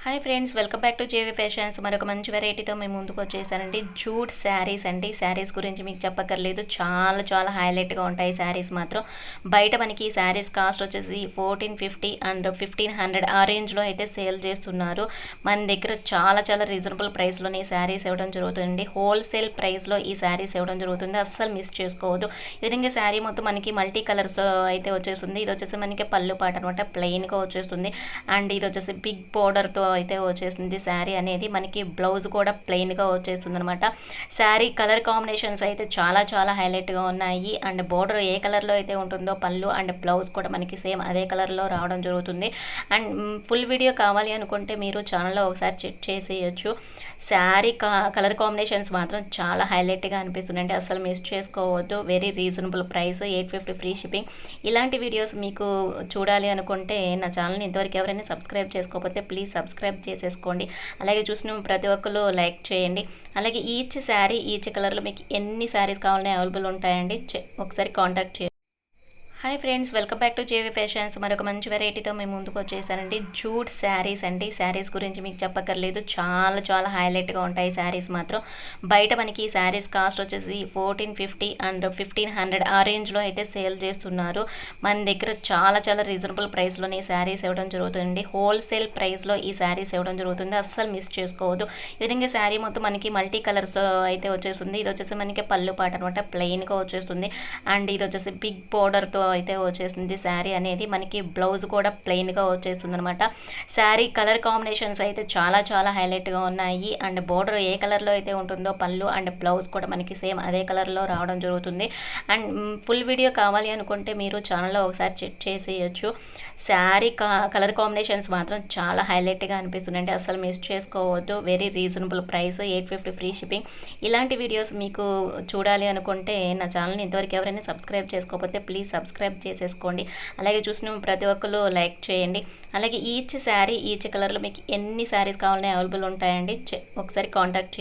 Hi friends, welcome back to JV fashions. మరొక మంచి వెరైటీతో మేము ముందుకు వచ్చేసానండి. జూట్ శారీస్ అండి. శారీస్ గురించి మీకు చెప్పక్కర్లేదు, చాలా చాలా హైలైట్గా ఉంటాయి శారీస్ మాత్రం. బయట మనకి ఈ శారీస్ కాస్ట్ వచ్చేసి 1450 అండ్ 1500 ఆ రేంజ్లో అయితే సేల్ చేస్తున్నారు. మన దగ్గర చాలా చాలా రీజనబుల్ ప్రైస్లోనే ఈ శారీస్ ఇవ్వడం జరుగుతుంది. హోల్సేల్ ప్రైస్లో ఈ శారీస్ ఇవ్వడం జరుగుతుంది. అస్సలు మిస్ చేసుకోవద్దు. ఈ విధంగా శారీ మొత్తం మనకి మల్టీ కలర్స్ అయితే వచ్చేస్తుంది. ఇది వచ్చేసి మనకి పళ్ళు పాట అనమాట, ప్లెయిన్గా వచ్చేస్తుంది. అండ్ ఇది వచ్చేసి బిగ్ బోర్డర్తో అయితే వచ్చేసింది. శారీ అనేది మనకి బ్లౌజ్ కూడా ప్లెయిన్గా వచ్చేస్తుంది అనమాట. శారీ కలర్ కాంబినేషన్స్ అయితే చాలా చాలా హైలైట్గా ఉన్నాయి. అండ్ బోర్డర్ ఏ కలర్లో అయితే ఉంటుందో పళ్ళు అండ్ బ్లౌజ్ కూడా మనకి సేమ్ అదే కలర్లో రావడం జరుగుతుంది. అండ్ ఫుల్ వీడియో కావాలి అనుకుంటే మీరు ఛానల్లో ఒకసారి చెక్ చేసేయచ్చు. శారీ కలర్ కాంబినేషన్స్ మాత్రం చాలా హైలైట్గా అనిపిస్తుందండి. అసలు మిస్ చేసుకోవద్దు. Very reasonable price, 850 free shipping. ఇలాంటి వీడియోస్ మీకు చూడాలి అనుకుంటే నా ఛానల్ని ఇంతవరకు ఎవరైనా సబ్స్క్రైబ్ చేసుకోకపోతే ప్లీజ్ సబ్స్క్రైబ్ చేసేసుకోండి. అలాగే చూసిన ప్రతి ఒక్కరు లైక్ చేయండి. అలాగే ఈచ్ శారీ ఈచ్ కలర్లో మీకు ఎన్ని శారీస్ కావాలన్నా అవైలబుల్ ఉంటాయండి. ఒకసారి కాంటాక్ట్ చేయండి. Hi friends, welcome back to JV fashions. మరొక మంచి వెరైటీతో మేము ముందుకు వచ్చేసానండి. జూట్ శారీస్ అండి. శారీస్ గురించి మీకు చెప్పక్కర్లేదు, చాలా చాలా హైలైట్గా ఉంటాయి శారీస్ మాత్రం. బయట మనకి ఈ శారీస్ కాస్ట్ వచ్చేసి 1450 అండ్ 1500 ఆ రేంజ్లో అయితే సేల్ చేస్తున్నారు. మన దగ్గర చాలా చాలా రీజనబుల్ ప్రైస్లోనే ఈ శారీస్ ఇవ్వడం జరుగుతుంది. హోల్సేల్ ప్రైస్లో ఈ శారీస్ ఇవ్వడం జరుగుతుంది. అస్సలు మిస్ చేసుకోవద్దు. ఈ విధంగా శారీ మొత్తం మనకి మల్టీ కలర్స్ అయితే వచ్చేస్తుంది. ఇది వచ్చేసి మనకి పళ్ళు పాట అనమాట, ప్లెయిన్గా వచ్చేస్తుంది. అండ్ ఇది వచ్చేసి బిగ్ బోర్డర్తో అయితే వచ్చేసింది. శారీ అనేది మనకి బ్లౌజ్ కూడా ప్లెయిన్గా వచ్చేస్తుంది అనమాట. శారీ కలర్ కాంబినేషన్స్ అయితే చాలా చాలా హైలైట్గా ఉన్నాయి. అండ్ బోర్డర్ ఏ కలర్లో అయితే ఉంటుందో పళ్ళు అండ్ బ్లౌజ్ కూడా మనకి సేమ్ అదే కలర్లో రావడం జరుగుతుంది. అండ్ ఫుల్ వీడియో కావాలి అనుకుంటే మీరు ఛానల్లో ఒకసారి చెక్ చేసేయచ్చు. శారీ కలర్ కాంబినేషన్స్ మాత్రం చాలా హైలైట్గా అనిపిస్తుందండి. అసలు మిస్ చేసుకోవద్దు. Very reasonable price, 850 free shipping. ఇలాంటి వీడియోస్ మీకు చూడాలి అనుకుంటే నా ఛానల్ని ఇంతవరకు ఎవరైనా సబ్స్క్రైబ్ చేసుకోకపోతే ప్లీజ్ సబ్స్క్రైబ్ చేసేసుకోండి. అలాగే చూసిన ప్రతి ఒక్కరు లైక్ చేయండి. అలాగే ఈచ్ శారీ ఈచ్ కలర్లో మీకు ఎన్ని శారీస్ కావాలన్నా అవైలబుల్ ఉంటాయండి. ఒకసారి కాంటాక్ట్ చేయండి.